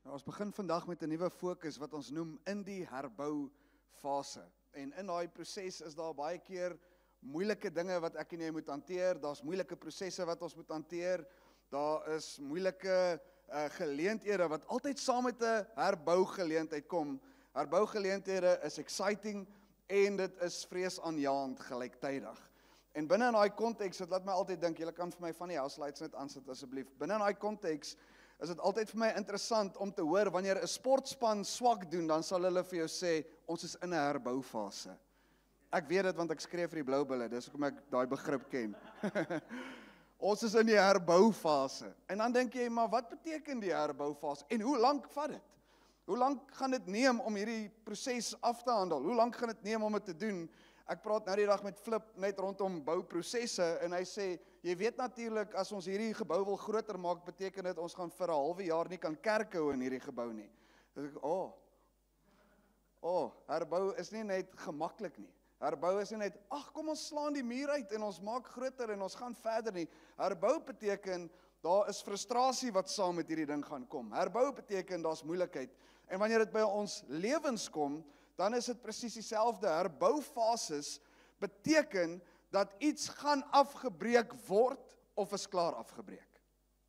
Ons begin vandag met 'n nuwe fokus wat ons noem in die herbou fase. En in daai proses is daar baie keer moeilike dinge wat ek en jy moet hanteer. Daar's moeilike prosesse wat ons moet hanteer. Daar is moeilike geleenthede wat altyd saam met 'n herbougeleentheid kom. Herbougeleenthede is exciting en dit is vreesaanjaend gelyktydig. En binne in daai konteks, dit laat my altyd dink, julle kan vir my van die house lights net aansit asseblief. Binne in daai konteks is dit altyd vir my interessant om te hoor wanneer 'n sportspan swak doen, dan sal hulle vir jou sê ons is in 'n herboufase. Ek weet dit want ek skree vir die Blou Bulle, dis hoekom ek daai begrip ken. Ons is in die herboufase. En dan dink jy, maar wat beteken die herboufase en hoe lank vat dit? Hoe lank gaan dit neem om hierdie proses af te handel? Hoe lank gaan dit neem om dit te doen? Ek praat nou die dag met Flip net rondom bouprosesse en hy sê, jy weet natuurlik as ons hierdie gebou wil groter maak, beteken dit ons gaan vir 'n halwe jaar nie kan kerk hou in hierdie gebou nie. Dus ek, herbou is nie net gemaklik nie. Herbou is nie net, kom ons slaan die muur uit en ons maak groter en ons gaan verder nie. Herbou beteken, daar is frustrasie wat saam met hierdie ding gaan kom. Herbou beteken, daar's moeilikheid. En wanneer dit by ons lewens kom, dan is dit presies dieselfde. Herboufases beteken dat iets gaan afgebreek word of is klaar afgebreek.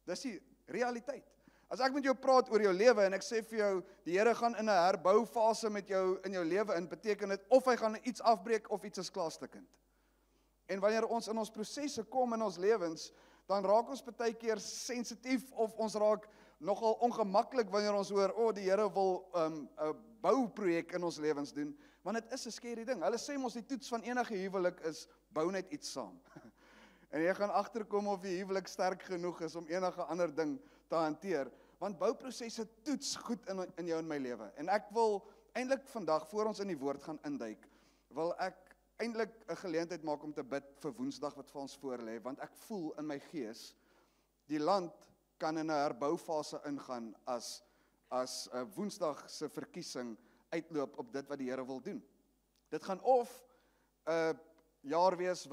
Dis die realiteit. As ek met jou praat oor jou lewe en ek sê vir jou, die Here gaan in 'n herboufase met jou in jou lewe in, beteken dit of hy gaan iets afbreek of iets is klaarstukkend. En wanneer ons in ons prosesse kom in ons lewens, dan raak ons baie keer sensitief of ons raak nogal ongemaklik wanneer ons hoor, die Here wil 'n bouprojek in ons lewens doen, want dit is 'n scary ding. Hulle sê mos die toets van enige huwelik is bou net iets saam. En jy gaan agterkom of die huwelik sterk genoeg is om enige ander ding te hanteer, want bouprosesse toets goed in jou en my lewe. En ek wil eintlik vandag, voor ons in die woord gaan induik, wil ek eintlik 'n geleentheid maak om te bid vir Woensdag wat vir ons voorlê, want ek voel in my gees, die land kan in 'n herboufase ingaan as Woensdag se verkiesing uitloop op dit wat die Here wil doen. Dit gaan of 'n jaar wees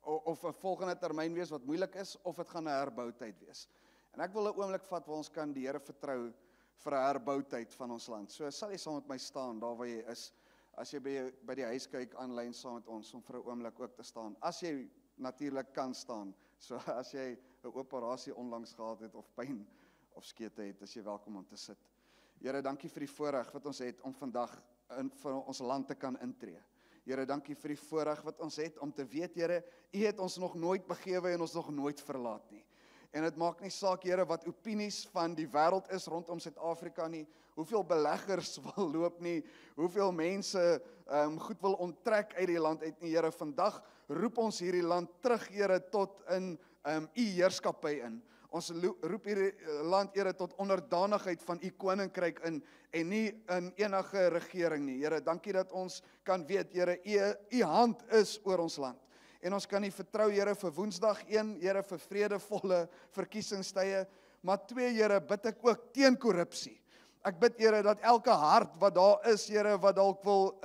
of 'n volgende termyn wees wat moeilik is, of dit gaan 'n herboutyd wees. En ek wil 'n oomblik vat waar ons kan die Here vertrou vir 'n herboutyd van ons land. So sal jy saam met my staan daar waar jy is. As jy by die huis kyk aanlyn saam met ons om vir 'n oomblik ook te staan. As jy natuurlik kan staan. So as jy 'n operasie onlangs gehad het of pyn of skete het, is jy welkom om te sit. Here, dankie vir die voorreg wat ons het om vandag vir ons land te kan intree. Here, dankie vir die voorreg wat ons het om te weet, Here, U het ons nog nooit begewe en ons nog nooit verlaat nie. En dit maak nie saak, Here, wat opinies van die wêreld is rondom Suid-Afrika nie, hoeveel beleggers wil loop nie, hoeveel mense goed wil onttrek uit die land uit nie, Here, vandag roep ons hierdie land terug, Here, tot in U heerskappy in. Ons roep hierdie land, Here, tot onderdanigheid van U koninkryk in en nie in enige regering nie. Here, dankie dat ons kan weet, Here, U hand is oor ons land. En ons kan U vertrou, Here, vir Woensdag 1, Here, vir vredevolle verkiesingstye, maar 2, Here, bid ek ook teen korrupsie. Ek bid, Here, dat elke hart wat daar is, Here, wat dalk wil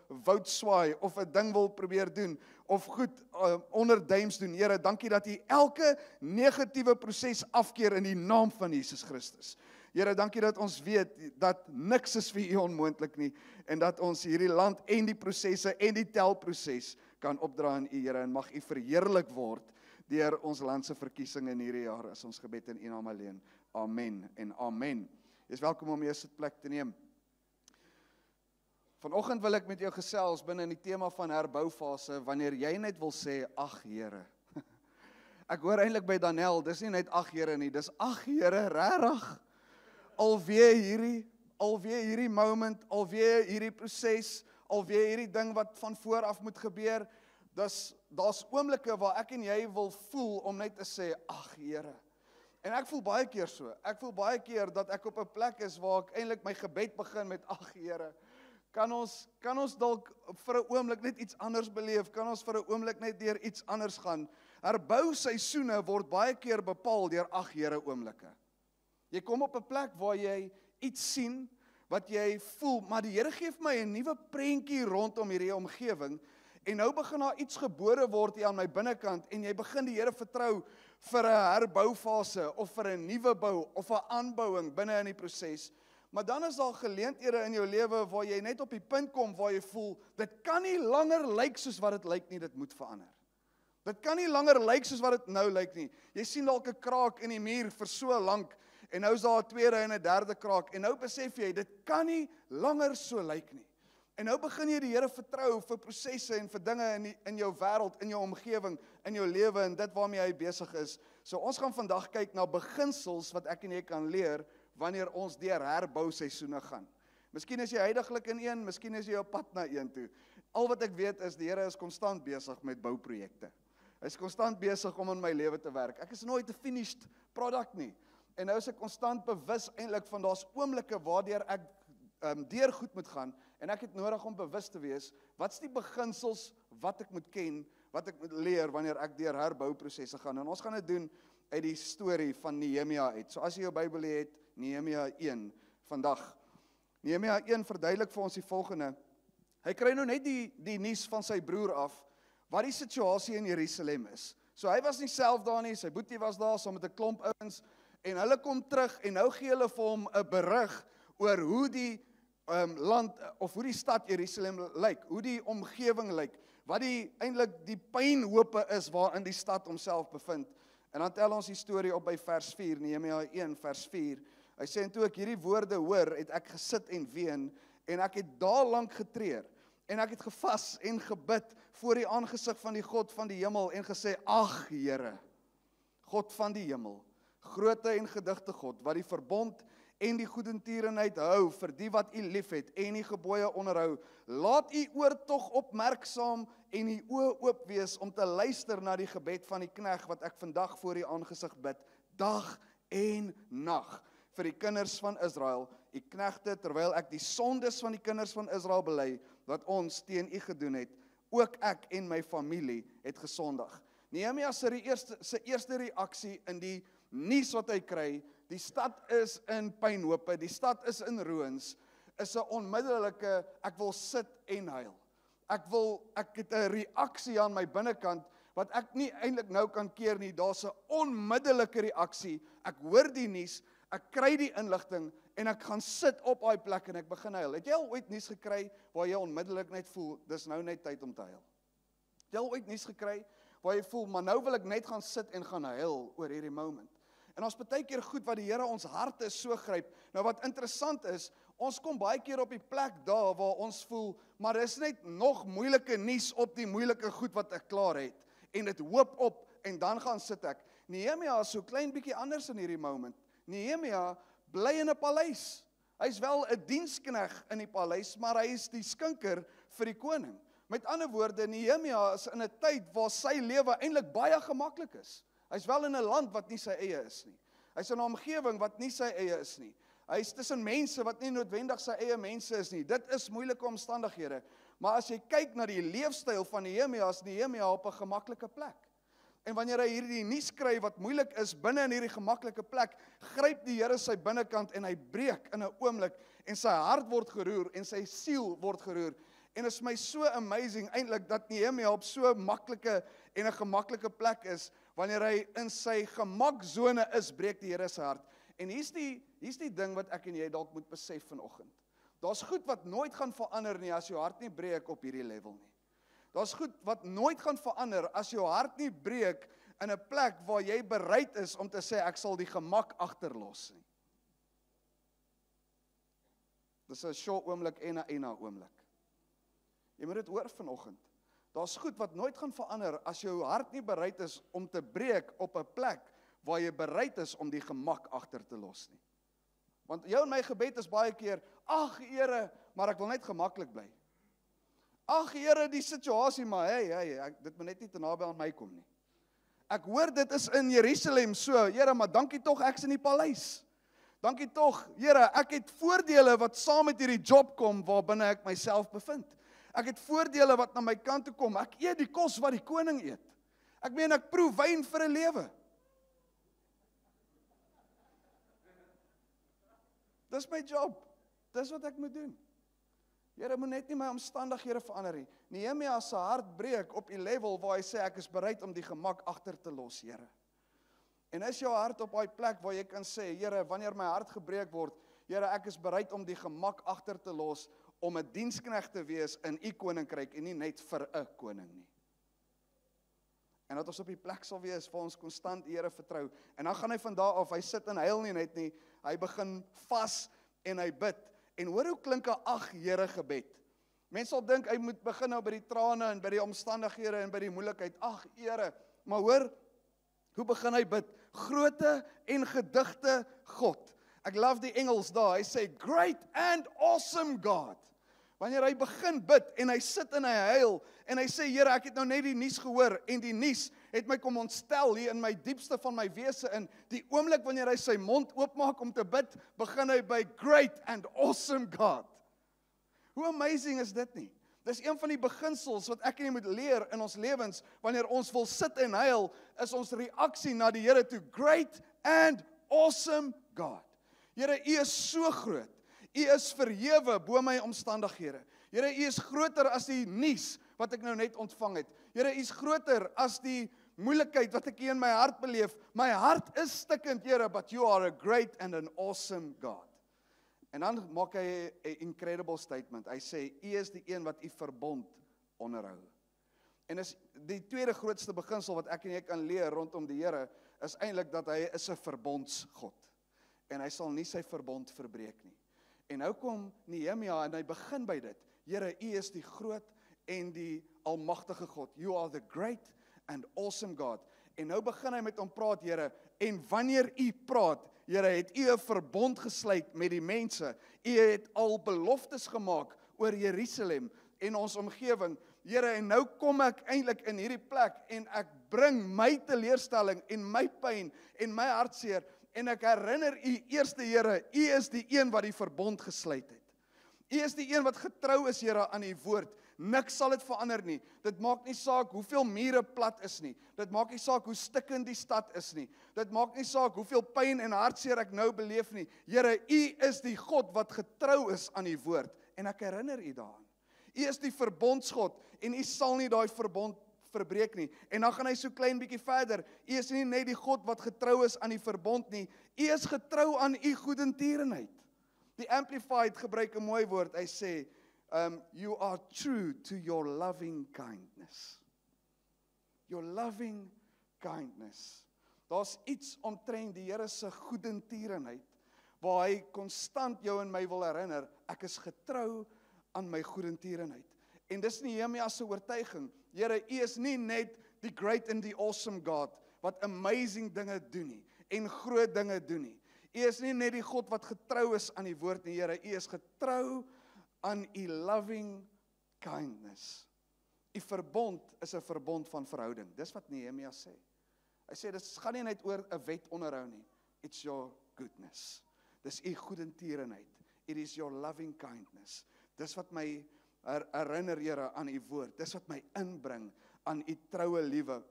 woud swaai of 'n ding wil probeer doen of goed onderduims doen, Here, dankie dat U elke negatiewe proses afkeer in die naam van Jesus Christus. Here, dankie dat ons weet dat niks is vir U onmoontlik nie en dat ons hierdie land en die prosesse en die telproses kan opdra in U, Here, en mag U verheerlik word deur ons land se verkiesing in hierdie jaar, is ons gebed in U naam alleen. Amen en amen. Jy is welkom om jou sitplek te neem. Vanoggend wil ek met jou gesels binne in die tema van herboufase, wanneer jy net wil sê, ag Here. Ek hoor eintlik by Daniel, dis nie net ag Here nie, dis ag Here, regtig. Alweer hierdie moment, alweer hierdie proses, alweer hierdie ding wat van voor af moet gebeur. Daar's oomblikke waar ek en jy wil voel om net te sê, ag Here. En ek voel baie keer so. Ek voel baie keer dat ek op 'n plek is waar ek eintlik my gebed begin met, ag Here, kan ons dalk vir 'n oomblik net iets anders beleef? Kan ons vir 'n oomblik net deur iets anders gaan? Herbou seisoene word baie keer bepaal deur ag Here oomblikke. Jy kom op 'n plek waar jy iets sien wat jy voel, maar die Here gee vir my 'n nuwe prentjie rondom hierdie omgewing. En nou begin daar iets gebore word hier aan my binnekant en jy begin die Here vertrou vir 'n herboufase of vir 'n nuwe bou of 'n aanbouing binne in die proses. Maar dan is daar geleenthede in jou lewe waar jy net op die punt kom waar jy voel, dit kan nie langer lyk soos wat dit lyk nie, dit moet verander. Dit kan nie langer lyk soos wat dit nou lyk nie. Jy sien dalk 'n kraak in die muur vir so lank, en nou is daar 'n tweede en 'n derde kraak, en nou besef jy, dit kan nie langer so lyk nie. En nou begin jy die Here vertrou vir prosesse en vir dinge in jou wêreld, in jou omgewing, in jou lewe, en dit waarmee hy besig is. So ons gaan vandag kyk na beginsels wat ek en jy kan leer, wanneer ons deur herbouseisoene gaan. Miskien is jy huidiglik in een, miskien is jy op pad na een toe. Al wat ek weet is, die Here is konstant besig met bouprojekte. Hy is konstant besig om in my lewe te werk. Ek is nooit 'n finished product nie. En nou is ek konstant bewus eintlik van daar's oomblikke waardeur ek deur goed moet gaan, en ek het nodig om bewus te wees, wat's die beginsels wat ek moet ken, wat ek moet leer wanneer ek deur herbouprosesse gaan. En ons gaan dit doen uit die storie van Nehemia uit. So as jy jou Bybel het, Nehemia 1 vandag. Nehemia 1 verduidelik vir ons die volgende. Hy kry nou net die nuus van sy broer af, wat die situasie in Jerusalem is. So hy was nie self daar nie, sy boetie was daar, saam met 'n klomp ouens, en hulle kom terug, en nou gee hulle vir hom 'n berig oor hoe die land, of hoe die stad Jerusalem lyk, hoe die omgewing lyk, wat eintlik die pynhope is waarin die stad homself bevind. En dan tel ons die storie op by vers 4, Nehemia 1 vers 4. Hy sê, en toe ek hierdie woorde hoor, het ek gesit en ween, en ek het daarlank getreur, en ek het gevas en gebid voor die aangesig van die God van die hemel, en gesê, ag Here, God van die hemel, groote en gedigte God, wat die verbond en die goedertierenheid hou vir die wat u liefhet en die gebooie onderhou, laat u oor tog opmerksaam en u oë oop wees om te luister na die gebed van die knegg wat ek vandag voor u aangesig bid, dag en nag, vir die kinders van Israel, u knegte, terwyl ek die sondes van die kinders van Israel bely, wat ons teen u gedoen het, ook ek en my familie het gesondig. Nehemia se eerste reaksie in die nuus wat hy kry, die stad is in pynhope, die stad is in ruïns, is 'n onmiddellike, ek wil sit en huil. Ek het 'n reaksie aan my binnekant, wat ek nie eintlik nou kan keer nie, daar's 'n onmiddellike reaksie, ek hoor die nuus, ek kry die inligting, en ek gaan sit op daai plek en ek begin huil. Het jy al ooit nuus gekry, waar jy onmiddellik net voel, dis nou net tyd om te huil? Het jy al ooit nuus gekry, waar jy voel, maar nou wil ek net gaan sit en gaan huil oor hierdie moment? En ons baie keer goed wat die Here ons harte so gryp. Nou wat interessant is, ons kom baie keer op die plek daar waar ons voel, maar dis net nog moeilike nuus op die moeilike goed wat ek klaar het. En dit hoop op, en dan gaan sit ek. Nehemia is so klein bietjie anders in hierdie moment. Nehemia bly in 'n paleis. Hy's wel 'n dienskneg in die paleis, maar hy is die skinker vir die koning. Met ander woorde, Nehemia is in 'n tyd waar sy lewe eintlik baie gemaklik is. Hy's wel in 'n land wat nie sy eie is nie. Hy's in 'n omgewing wat nie sy eie is nie. Hy's tussen mense wat nie noodwendig sy eie mense is nie. Dit is moeilike omstandighede. Maar as jy kyk na die leefstyl van Nehemia, is Nehemia op 'n gemaklike plek. En wanneer hy hierdie nuus kry wat moeilik is binne in hierdie gemaklike plek, gryp die Here sy binnekant en hy breek in 'n oomblik en sy hart word geroer en sy siel word geroer. En is my so amazing eintlik dat Nehemia op so maklike en 'n gemaklike plek is. Wanneer hy in sy gemaksone is, breek die Here sy hart. En hier's die ding wat ek en jy dalk moet besef vanoggend. Daar's goed wat nooit gaan verander nie as jou hart nie breek op hierdie level nie. Daar's goed wat nooit gaan verander as jou hart nie breek in 'n plek waar jy bereid is om te sê ek sal die gemak agterlos nie. Dis 'n short oomblik en 'n oomblik. Jy moet dit hoor vanoggend. Daar's goed wat nooit gaan verander as jou hart nie bereid is om te breek op 'n plek waar jy bereid is om die gemak agter te los nie. Want jou en my gebed is baie keer, ag Here, maar ek wil net gemaklik bly. Ag Here, die situasie, maar dit moet net nie te naby aan my kom nie. Ek hoor dit is in Jerusalem so, Here, maar dankie tog ek's in die paleis. Dankie tog, Here, ek het voordele wat saam met hierdie job kom waarbinne ek myself bevind. Ek het voordele wat na my kant toe kom. Ek eet die kos wat die koning eet. Ek meen ek proe wyn vir 'n lewe. Dis my job. Dis wat ek moet doen. Here, moet net nie my omstandighede verander nie. Nehemia se hart breek op 'n level waar hy sê ek is bereid om die gemak agter te los, Here. En is jou hart op daai plek waar jy kan sê, Here, wanneer my hart gebreek word, Here, ek is bereid om die gemak agter te los, om 'n diensknegt te wees in u koninkryk, en nie net vir 'n koning nie. En dat ons op die plek sal wees, waar ons konstant die Here vertrou, en dan gaan hy van daar af, hy sit en huil nie net nie, hy begin vas, en hy bid, en hoor hoe klink 'n ag Here gebed. Mense sal dink, hy moet begin nou by die trane, en by die omstandighede, en by die moeilikheid, ag Here, maar hoor, hoe begin hy bid? Grote en gedigte God. Ek love die Engels daar, hy sê, great and awesome God. Wanneer hy begin bid, en hy sit en hy huil, en hy sê, Here, ek het nou net die nuus gehoor, en die nuus het my kom ontstel hier in my diepste van my wese in. Die oomblik wanneer hy sy mond oopmaak om te bid, begin hy by great and awesome God. Hoe amazing is dit nie? Dis een van die beginsels wat ek en jy moet leer in ons lewens, wanneer ons wil sit en huil, is ons reaksie na die Here toe, great and awesome God. Here, u is so groot, u is verhewe bo my omstandighede. Here, u is groter as die nuus wat ek nou net ontvang het. Here, u is groter as die moeilikheid wat ek hier in my hart beleef. My hart is stikkend, Here, but you are a great and an awesome God. En dan maak hy 'n incredible statement. Hy sê, u is die een wat u verbond onderhou. En is die tweede grootste beginsel wat ek en jy kan leer rondom die Here, is eintlik dat hy is 'n verbondsgod. En hy sal nie sy verbond verbreek nie. En nou kom Nehemia en hy begin by dit. Here, u is die groot en die almagtige God. You are the great and awesome God. En nou begin hy met hom praat, Here, en wanneer u praat, Here, het u 'n verbond gesluit met die mense. U het al beloftes gemaak oor Jerusalem en ons omgewing. Here, en nou kom ek eintlik in hierdie plek en ek bring my teleurstelling en my pyn en my hartseer en ek herinner u eerste, Here, u is die een wat die verbond gesluit het. U is die een wat getrou is, Here, aan u woord. Niks sal dit verander nie. Dit maak nie saak hoeveel mure plat is nie. Dit maak nie saak hoe stikkend die stad is nie. Dit maak nie saak hoeveel pyn en hartseer ek nou beleef nie. Here, u is die God wat getrou is aan u woord. En ek herinner u daaraan. U is die verbondsgod en u sal nie daai verbond verbreek nie. En dan gaan hy so klein bietjie verder. U is nie net die God wat getrou is aan die verbond nie. U is getrou aan u goedertierenheid. Die Amplified gebruik 'n mooi woord. Hy sê, you are true to your loving kindness. Your loving kindness. Daar's iets omtrent die Here se goedertierenheid, waar hy konstant jou en my wil herinner, ek is getrou aan my goedertierenheid. En dis Nehemia se oortuiging. Here, u is nie net die great and the awesome God, wat amazing dinge doen nie, en groot dinge doen nie. U is nie net die God wat getrou is aan die woord nie, Here, u is getrou aan u loving kindness. U verbond is 'n verbond van verhouding. Dis wat Nehemia sê. Hy sê, dit gaan nie net oor 'n wet onderhou nie. It's your goodness. Dis u goedertierenheid. It is your loving kindness. Dis wat my herinner, Here, aan u woord. Dis wat my inbring aan u troue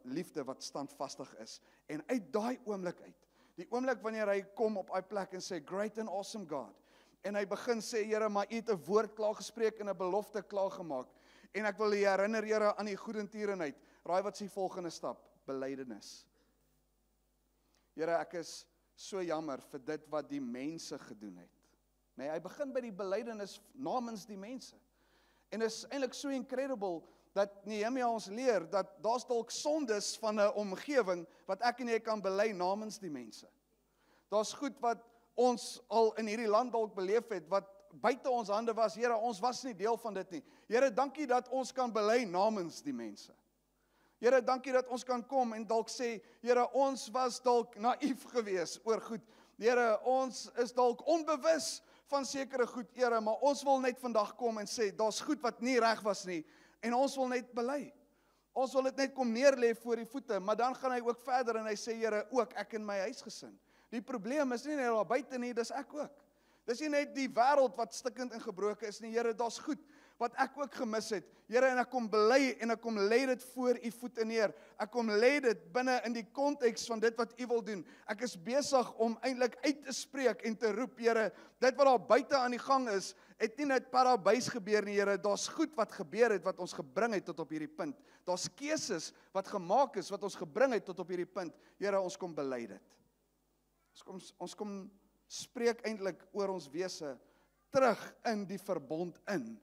liefde wat standvastig is. En uit daai oomblik uit, die oomblik wanneer hy kom op daai plek en sê, great and awesome God, en hy begin sê, Here, maar u het 'n woord klaar gespreek en 'n belofte klaar gemaak, en ek wil u herinner, Here, aan u goedertierenheid. Raai wat is die volgende stap? Belydenis. Here, ek is so jammer vir dit wat die mense gedoen het. Nee, hy begin by die belydenis namens die mense. En is eintlik so incredible dat Nehemia ons leer dat daar's dalk sondes van 'n omgewing wat ek en jy kan bely namens die mense. Daar's goed wat ons al in hierdie land dalk beleef het wat buite ons hande was. Here, ons was nie deel van dit nie. Here, dankie dat ons kan bely namens die mense. Here, dankie dat ons kan kom en dalk sê, Here, ons was dalk naïef geweest oor goed. Here, ons is dalk onbewus van sekere goed, Here, maar ons wil net vandag kom en sê, daar's goed wat nie reg was nie, en ons wil net bely. Ons wil dit net kom neerlê voor die voete, maar dan gaan hy ook verder en hy sê, Here, ook ek in my huisgesin. Die probleem is nie net daar buite nie, dis ek ook. Dis nie net die wêreld wat stikkend en gebroken is nie, Here, daar's goed wat ek ook gemis het. Here, en ek kom bely en ek kom lê dit voor u voete neer. Ek kom lê dit binne in die konteks van dit wat u wil doen. Ek is besig om eintlik uit te spreek en te roep, Here, dit wat daar buite aan die gang is, het nie net parabys gebeur nie, Here, daar's goed wat gebeur het wat ons gebring het tot op hierdie punt. Daar's keuses wat gemaak is wat ons gebring het tot op hierdie punt. Here, ons kom bely dit. Ons kom spreek eintlik oor ons wese terug in die verbond in.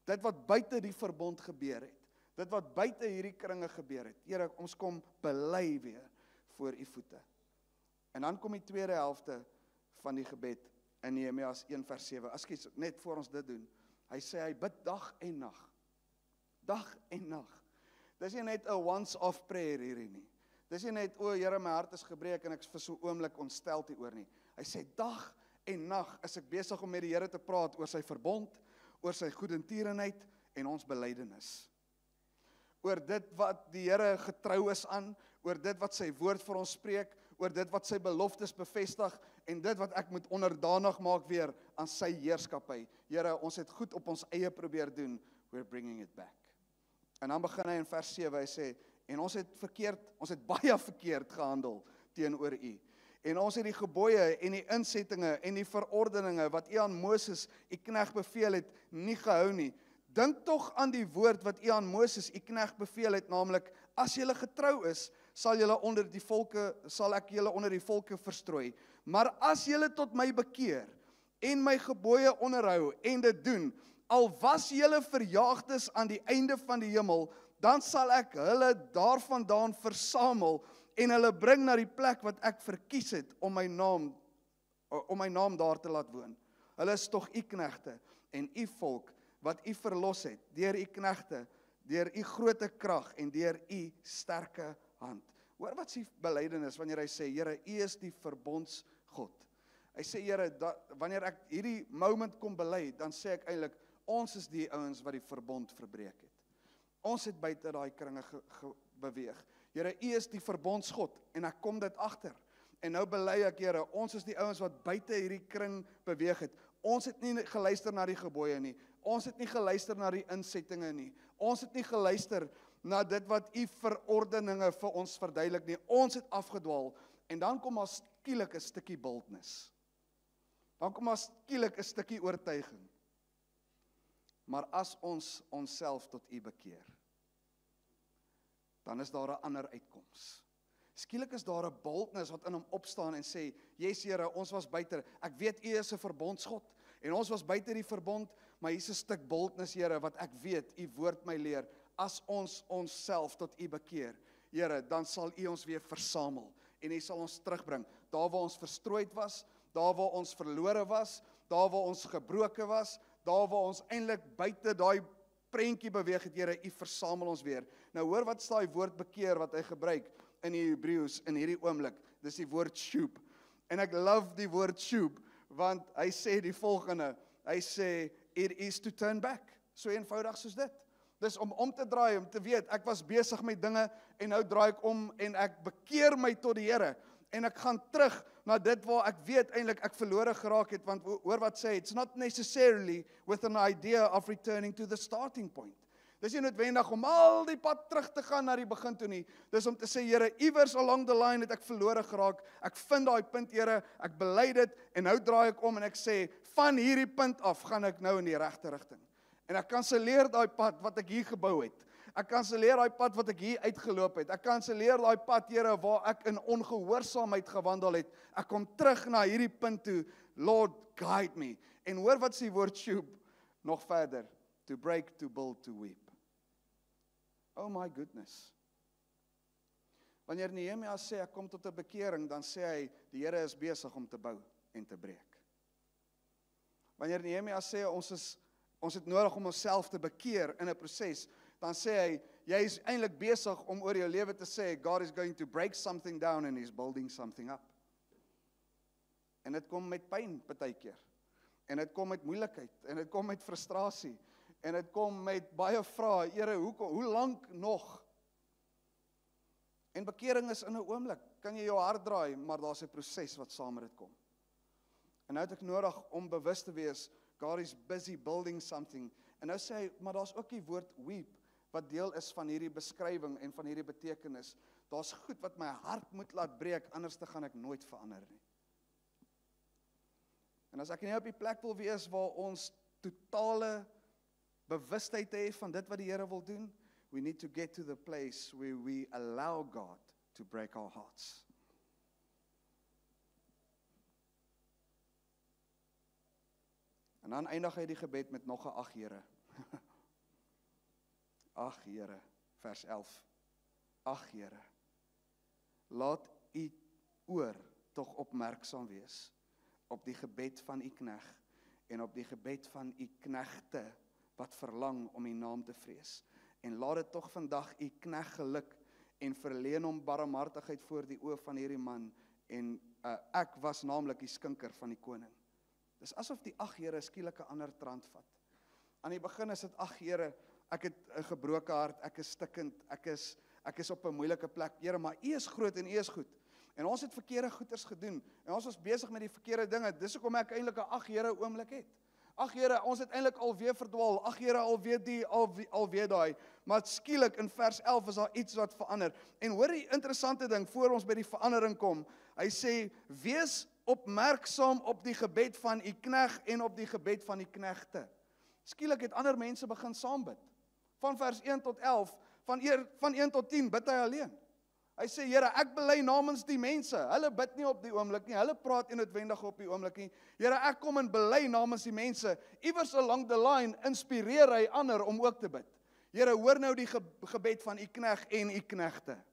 Dit wat buite die verbond gebeur het. Dit wat buite hierdie kringe gebeur het. Here, ons kom bely weer voor u voete. En dan kom die tweede helfte van die gebed in Nehemia 1:7. As ek net voor ons dit doen. Hy sê hy bid dag en nag. Dag en nag. Dis nie net 'n once-off prayer hierdie nie. Dis nie net, o Here, my hart is gebreek en ek is vir so 'n oomblik ontstel hieroor nie. Hy sê dag en nag is ek besig om met die Here te praat oor sy verbond, oor sy goedertierenheid en ons belydenis. Oor dit wat die Here getrou is aan, oor dit wat sy woord vir ons spreek, oor dit wat sy beloftes bevestig en dit wat ek moet onderdanig maak weer aan sy heerskappy. Here, ons het goed op ons eie probeer doen, we're bringing it back. En dan begin hy in vers 7, hy sê, en ons het baie verkeerd gehandel teenoor u. En ons het die gebooie en die insettinge en die verordeninge wat u aan Moses, u knegt beveel het, nie gehou nie. Dink tog aan die woord wat u aan Moses, u knegt beveel het, naamlik, as julle getrou is, sal ek julle onder die volke verstrooi. Maar as julle tot my bekeer en my gebooie onderhou en dit doen, al was julle verjaagdes aan die einde van die hemel, dan sal ek hulle daarvandaan versamel en hulle bring na die plek wat ek verkies het om my naam daar te laat woon. Hulle is tog u knegte en u volk wat u verlos het deur u knegte, deur u groote krag en deur u sterke hand. Hoor wat sy belydenis wanneer hy sê, Here, u is die verbondsgod. Hy sê, Here, wanneer ek hierdie moment kom bely, dan sê ek eintlik, ons is die ouens wat die verbond verbreek het. Ons het buite daai kringe beweeg. Here, u is die verbondsgod en ek kom dit agter. En nou bely ek, Here, ons is die ouens wat buite hierdie kring beweeg het. Ons het nie geluister na die gebooie nie. Ons het nie geluister na die insettinge nie. Ons het nie geluister na dit wat u verordeninge vir ons verduidelik nie. Ons het afgedwaal. En dan kom maar skielik 'n stukkie boldness. Dan kom maar skielik 'n stukkie oortuiging. Maar as ons onsself tot u bekeer, dan is daar 'n ander uitkoms. Skielik is daar 'n boldness wat in hom opstaan en sê, yes Here, ons was buite, ek weet u is 'n verbondsgod, en ons was buite die verbond, maar hier is 'n stuk boldness, Here, wat ek weet, u woord my leer, as ons onsself tot u bekeer, Here, dan sal u ons weer versamel, en u sal ons terugbring, daar waar ons verstrooid was, daar waar ons verlore was, daar waar ons gebroke was, daar waar ons eintlik buite daai prentjie beweeg het, Here, u versamel ons weer. Nou hoor wat is daai woord bekeer wat hy gebruik in die Hebreëus in hierdie oomblik. Dis die woord shub. En ek love die woord shub, want hy sê die volgende, hy sê, it is to turn back. So eenvoudig soos dit. Dis om te draai, om te weet, ek was besig met dinge, en nou draai ek om, en ek bekeer my tot die Here, en ek gaan terug na dit waar ek weet eintlik ek verlore geraak het, want hoor wat sê, it's not necessarily with an idea of returning to the starting point. Dis nie noodwendig om al die pad terug te gaan na die begin toe nie. Dis om te sê, Here, iewers along the line het ek verlore geraak. Ek vind daai punt, Here, ek bely dit en nou draai ek om en ek sê, van hierdie punt af gaan ek nou in die regte rigting. En ek kanselleer daai pad wat ek hier gebou het. Ek kanselleer daai pad wat ek hier uitgeloop het. Ek kanselleer daai pad, Here, waar ek in ongehoorsaamheid gewandel het. Ek kom terug na hierdie punt toe. Lord, guide me. En hoor wat sy woord shub nog verder. To break, to build, to weep. Oh my goodness. Wanneer Nehemia sê, ek kom tot 'n bekering, dan sê hy, die Here is besig om te bou en te breek. Wanneer Nehemia sê, ons het nodig om onsself te bekeer in 'n proses, dan sê hy, jy is eintlik besig om oor jou lewe te sê, God is going to break something down and he's building something up. En dit kom met pyn partykeer. En dit kom met moeilikheid, en dit kom met frustrasie, en dit kom met baie vrae, Here, hoe lank nog? En bekering is in 'n oomblik, kan jy jou hart draai, maar daar's 'n proses wat saam met dit kom. En nou het ek nodig om bewus te wees, God is busy building something. En nou sê hy, maar daar's ook die woord weep, wat deel is van hierdie beskrywing en van hierdie betekenis. Daar's goed wat my hart moet laat breek, anders te gaan ek nooit verander nie. En as ek nie op die plek wil wees waar ons totale bewustheid hê van dit wat die Here wil doen, we need to get to the place where we allow God to break our hearts. dan eindig hy die gebed met nog 'n ag Here. Ag Here, vers 11. Ag Here, laat u oor tog opmerksaam wees op die gebed van u knegt en op die gebed van u knegte wat verlang om u naam te vrees. En laat dit tog vandag u knegt geluk en verleen hom barmhartigheid voor die oë van hierdie man en ek was naamlik die skinker van die koning. Dis asof die ag Here skielik 'n ander trant vat. Aan die begin is dit ag Here, ek het 'n gebroke hart, ek is stikkend, ek is op 'n moeilike plek. Here, maar u is groot en u is goed. En ons het verkeerde goeders gedoen en ons was besig met die verkeerde dinge. Dis hoekom ek eintlik 'n ag Here oomblik het. Ag Here, ons het eintlik alweer verdwaal. Ag Here, alweer die, alweer daai. Maar skielik in vers 11 is daar iets wat verander. En hoor die interessante ding voor ons by die verandering kom. Hy sê, wees opmerksaam op die gebed van u knegt en op die gebed van die knegte. Skielik het ander mense begin saam bid. Van vers 1 tot 11, van 1 tot 10 bid hy alleen. Hy sê, Here, ek bely namens die mense. Hulle bid nie op die oomblik nie. Hulle praat nie noodwendig op die oomblik nie. Here, ek kom en bely namens die mense. Iewers along the line inspireer hy ander om ook te bid. Here, hoor nou die gebed van u knegt en u knegte.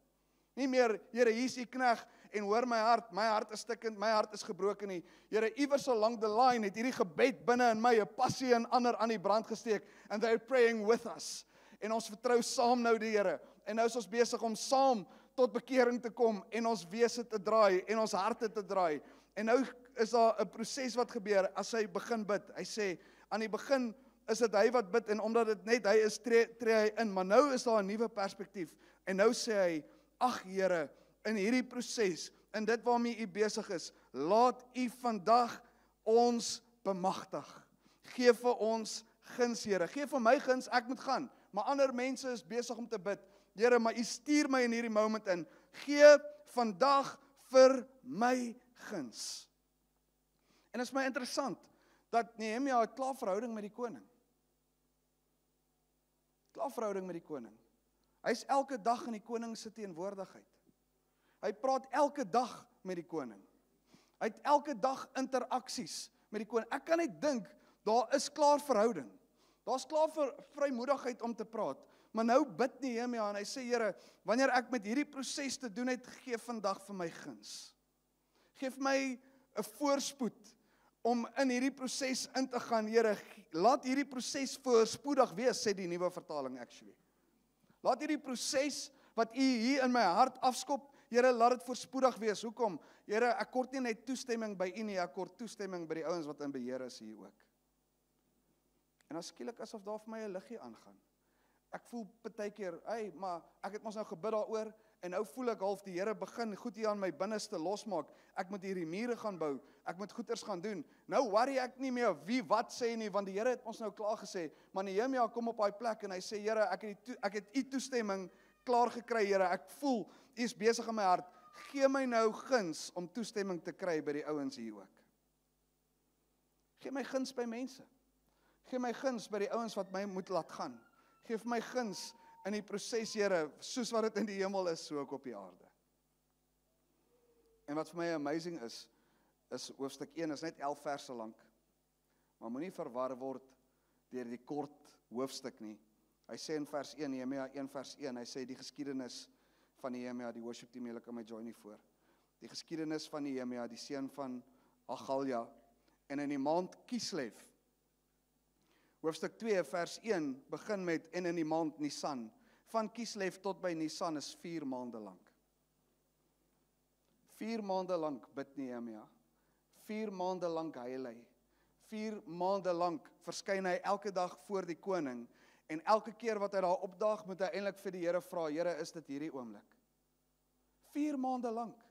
Nie meer, Here, hier is u knegt en hoor my hart is stikkend, my hart is gebroken nie. Here, iewers along the line het hierdie gebed binne in my 'n passie en ander aan die brand gesteek and they're praying with us. En ons vertrou saam nou die Here. En nou is ons besig om saam tot bekering te kom en ons wese te draai en ons harte te draai. En nou is daar 'n proses wat gebeur as hy begin bid. Hy sê, aan die begin is dit hy wat bid en omdat dit net hy is, tree hy in. Maar nou is daar 'n nuwe perspektief. En nou sê hy, ag Here, in hierdie proses, in dit waarmee u besig is, laat u vandag ons bemagtig. Geef vir ons guns, Here. Geef vir my guns, ek moet gaan. Maar ander mense is besig om te bid. Here, maar u stuur my in hierdie moment in. Gee vandag vir my guns. En dit is my interessant, dat Nehemia het klaar verhouding met die koning. Klaar verhouding met die koning. Hy is elke dag in die koning se teenwoordigheid. Hy praat elke dag met die koning. Hy het elke dag interaksies met die koning. Ek kan net dink, daar is klaar verhouding. Daar's klaar vir vrymoedigheid om te praat. Maar nou bid Nehemia en hy sê, Here, wanneer ek met hierdie proses te doen het, gee vandag vir my guns. Geef my 'n voorspoed om in hierdie proses in te gaan, Here. Laat hierdie proses voorspoedig wees, sê die nuwe vertaling actually. Laat hierdie proses wat u hier in my hart afskop, Here, laat dit voorspoedig wees. Hoekom? Here, ek kort nie net toestemming by u nie, ek kort toestemming by die ouens wat in beheer is hier ook. En dan skielik asof daar vir my 'n liggie aangaan. Ek voel partykeer, maar ek het mos nou gebid daaroor en nou voel ek half die Here begin goed hier aan my binneste losmaak. Ek moet hierdie mure gaan bou. Ek moet goeders gaan doen. Nou worry ek nie meer wie wat sê nie, want die Here het ons nou klaar gesê. Maar Nehemia kom op daai plek en hy sê, Here, ek het u toestemming klaar gekry, Here. Ek voel u is besig in my hart. Gee my nou guns om toestemming te kry by die ouens hier ook. Gee my guns by mense. Gee my guns by die ouens wat my moet laat gaan. Geef my guns in die proses, Here, soos wat dit in die hemel is, so ook op die aarde. En wat vir my amazing is hoofstuk 1, is net 11 verse lank. Maar moenie verwar word deur die kort hoofstuk nie. Hy sê in vers 1, Nehemia 1 vers 1, hy sê die geskiedenis van Nehemia, die worship team, julle kan my join nie voor. Die geskiedenis van Nehemia, die seun van Agalja, en in die maand Kislev. Hoofstuk 2 vers 1 begin met en in die maand Nisan. Van Kislev tot by Nisan is 4 maande lank. 4 maande lank bid Nehemia. 4 maande lank huil hy. 4 maande lank verskyn hy elke dag voor die koning. En elke keer wat hy daar opdaag, moet hy eintlik vir die Here vra, Here, is dit hierdie oomblik? 4 maande lank.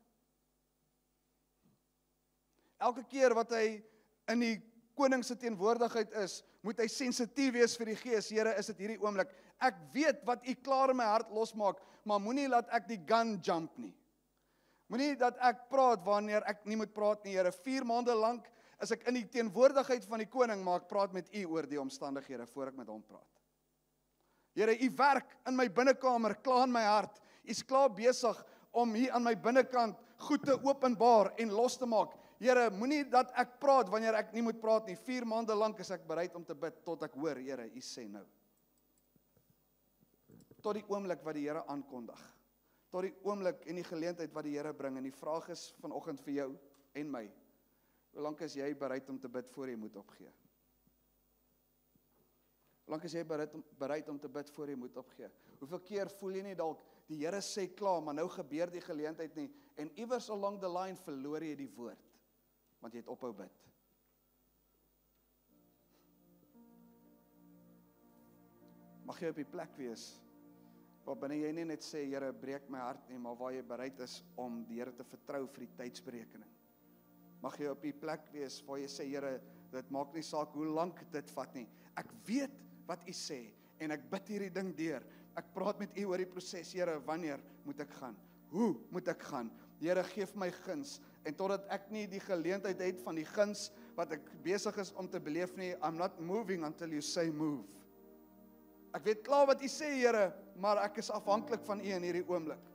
Elke keer wat hy in die koning se teenwoordigheid is, moet hy sensitief wees vir die Gees. Here, is dit hierdie oomblik? Ek weet wat u klaar in my hart losmaak, maar moenie laat ek die gun jump nie. Moenie dat ek praat wanneer ek nie moet praat nie, Here. 4 maande lank is ek in die teenwoordigheid van die koning, maar ek praat met u oor die omstandighede voor ek met hom praat. Here, u werk in my binnekamer, klaar in my hart. U is klaar besig om hier aan my binnekant goed te openbaar en los te maak. Here, moenie dat ek praat wanneer ek nie moet praat nie. 4 maande lank is ek bereid om te bid tot ek hoor, Here, U sê nou. Tot die oomblik wat die Here aankondig. Tot die oomblik en die geleentheid wat die Here bring. En die vraag is vanoggend vir jou en my. Hoe lank is jy bereid om te bid voor jy moet opgee? Hoe lank is jy bereid om te bid voor jy moet opgee? Hoeveel keer voel jy nie dalk die Here sê klaar, maar nou gebeur die geleentheid nie en iewers along the line verloor jy die woord want jy het ophou bid. Mag jy op die plek wees waar binne jy nie net sê Here breek my hart nie, maar waar jy bereid is om die Here te vertrou vir die tydsberekening. Mag jy op die plek wees waar jy sê Here, dit maak nie saak hoe lank dit vat nie. Ek weet wat U sê en ek bid hierdie ding deur. Ek praat met U oor die proses, Here, wanneer moet ek gaan? Hoe moet ek gaan? Here, gee vir my guns en totdat ek nie die geleentheid het van die guns wat ek besig is om te beleef nie, I'm not moving until you say move. Ek weet klaar wat U sê, Here, maar ek is afhanklik van U in hierdie oomblik.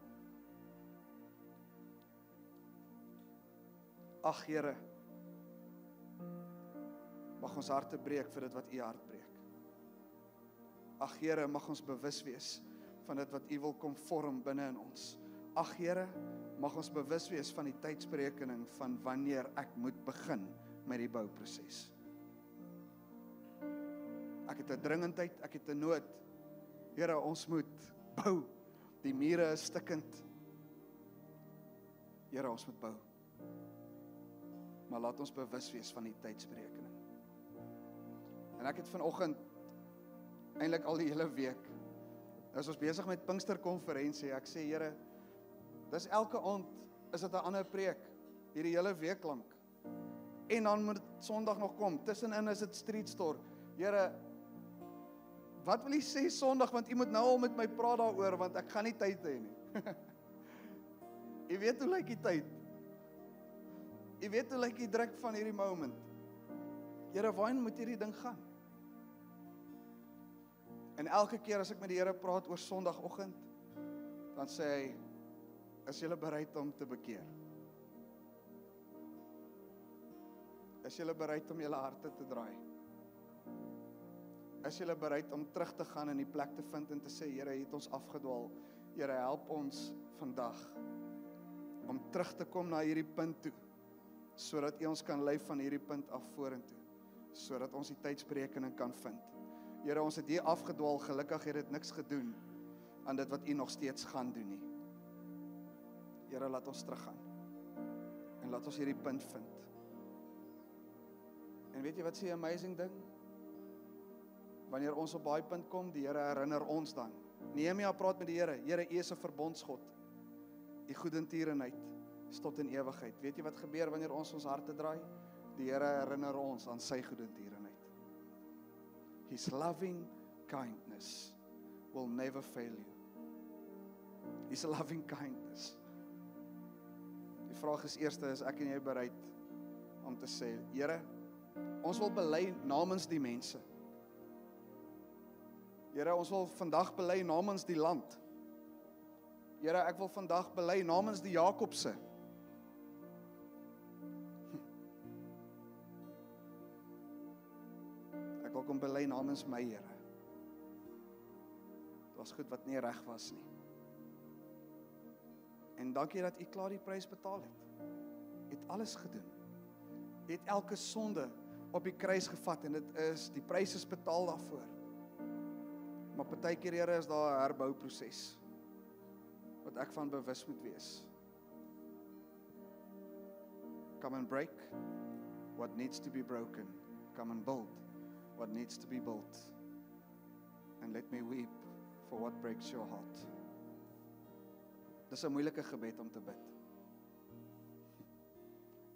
Ag Here, mag ons harte breek vir dit wat U hart breek. Ag Here, mag ons bewus wees van dit wat U wil kom vorm binne in ons. Ag Here, mag ons bewus wees van die tydsberekening van wanneer ek moet begin met die bouproses. Ek het 'n dringendheid, ek het 'n nood. Here, ons moet bou. Die mure is stikkend. Here, ons moet bou. Maar laat ons bewus wees van die tydsberekening. En ek het vanoggend, eintlik al die hele week, is ons besig met Pinksterkonferensie. Ek sê, Here, dis elke aand, is dit 'n ander preek, hierdie hele week lank. En dan moet Sondag nog kom, tussenin is dit street store. Here, wat wil U sê Sondag, want U moet nou al met my praat daaroor, want ek gaan nie tyd hê nie. U weet hoe lyk die tyd. U weet hoe lyk die druk van hierdie moment. Here, waarheen moet hierdie ding gaan? En elke keer as ek met die Here praat oor Sondagoggend, dan sê hy, is julle bereid om te bekeer? Is julle bereid om julle harte te draai? Is julle bereid om terug te gaan en die plek te vind en te sê, Here, U het ons afgedwaal. Here, help ons vandag om terug te kom na hierdie punt toe, sodat U ons kan lei van hierdie punt af vorentoe, sodat ons die tydsberekening kan vind. Here, ons het hier afgedwaal, gelukkig het dit niks gedoen aan dit wat U nog steeds gaan doen nie. Here, laat ons teruggaan en laat ons hierdie punt vind. En weet jy wat sê 'n amazing ding? Wanneer ons op daai punt kom, die Here herinner ons dan. Nehemia praat met die Here, Here, U is 'n verbondsgod. U goedertierenheid is tot in ewigheid. Weet jy wat gebeur wanneer ons harte draai? Die Here herinner ons aan sy goedertierenheid. His loving kindness will never fail you. His loving kindness. Die vraag is eerste, is ek en jy bereid om te sê, Here, ons wil bely namens die mense. Here, ons wil vandag bely namens die land. Here, ek wil vandag bely namens die Jakobse. Ek wil kom bely namens my Here. Dit was goed wat nie reg was nie. En dankie dat U klaar die prys betaal het. U het alles gedoen. U het elke sonde op die kruis gevat en die prys is betaal daarvoor. Maar partykeer, Here, is daar 'n herbouproses wat ek van bewus moet wees. Come and break what needs to be broken. Come and build what needs to be built. And let me weep for what breaks your heart. Dis 'n moeilike gebed om te bid.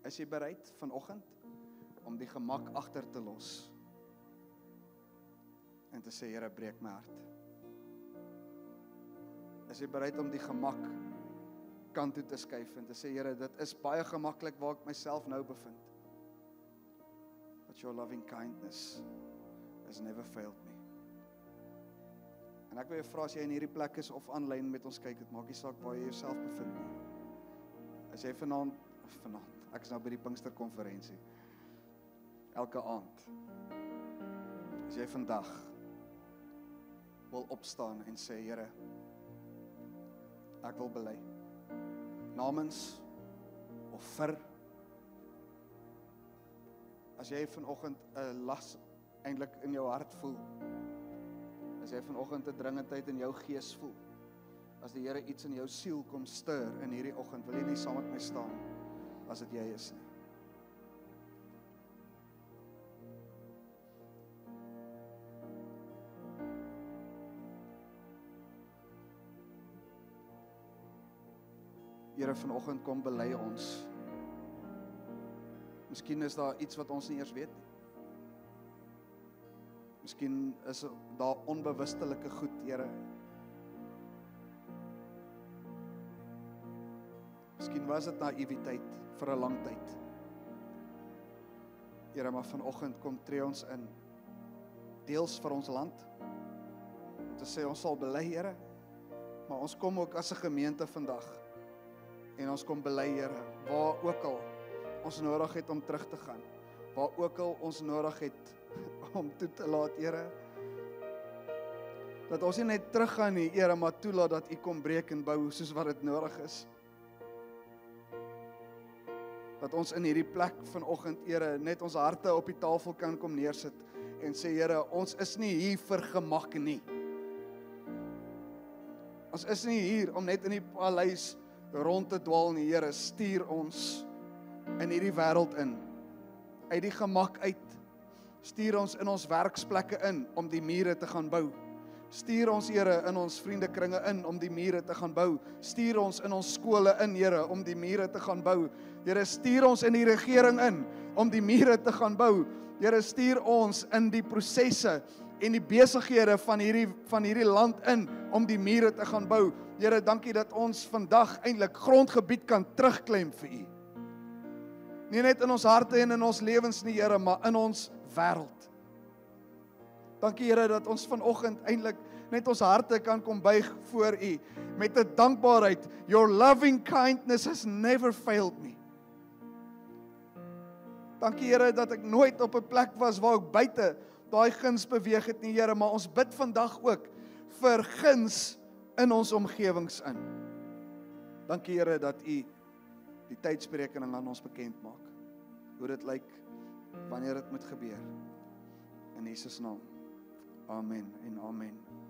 Is jy bereid vanoggend om die gemak agter te los en te sê, Here, breek my hart? Is jy bereid om die gemak kant toe te skuif en te sê, Here, dit is baie gemaklik waar ek myself nou bevind. But your loving kindness has never failed me. En ek wil jou vra, as jy in hierdie plek is of aanlyn met ons kyk, dit maak nie saak waar jy jouself bevind nie. As jy vanaand, Ek is nou by die Pinksterkonferensie. Elke aand. As jy vandag wil opstaan en sê, Here, ek wil bely. Namens of vir. As jy vanoggend 'n las eintlik in jou hart voel. As jy vanoggend 'n dringendheid in jou gees voel. As die Here iets in jou siel kom stir in hierdie oggend, wil jy nie saam met my staan as dit jy is nie. Here, vanoggend kom bely ons. Miskien is daar iets wat ons nie eers weet nie. Miskien is daar onbewustelike goed, Here. Miskien was dit naïwiteit vir 'n lang tyd. Here, maar vanoggend kom tree ons in. Deels vir ons land. Om te sê ons sal bely, Here. Maar ons kom ook as 'n gemeente vandag. En ons kom bely, Here, waar ook al ons nodig het om terug te gaan. Waar ook al ons nodig het om toe te laat, Here. Dat ons nie net teruggaan nie, Here, maar toelaat dat U kom breek en bou soos wat dit nodig is. Dat ons in hierdie plek vanoggend, Here, net ons harte op die tafel kan kom neersit en sê, Here, ons is nie hier vir gemak nie. Ons is nie hier om net in die paleis rond te dwaal nie, Here, stuur ons in hierdie wêreld in. Uit die gemak uit. Stuur ons in ons werksplekke in om die mure te gaan bou. Stuur ons, Here, in ons vriendekringe in om die mure te gaan bou. Stuur ons in ons skole in, Here, om die mure te gaan bou. Here, stuur ons in die regering in om die mure te gaan bou. Here, stuur ons in die prosesse en die besighede van hierdie land in om die mure te gaan bou. Here, dankie dat ons vandag eintlik grondgebied kan terugklim vir U. Nie net in ons harte en in ons lewens nie, Here, maar in ons wêreld. Dankie, Here, dat ons vanoggend eintlik net ons harte kan kom buig voor U met 'n dankbaarheid. Your loving kindness has never failed me. Dankie, Here, dat ek nooit op 'n plek was waar ek buite daai guns beweeg het nie, Here, maar ons bid vandag ook vir guns in ons omgewings in. Dankie, Here, dat U die tydsberekening aan ons bekend maak. Hoe dit lyk, wanneer dit moet gebeur. In Jesus naam. Amen en amen.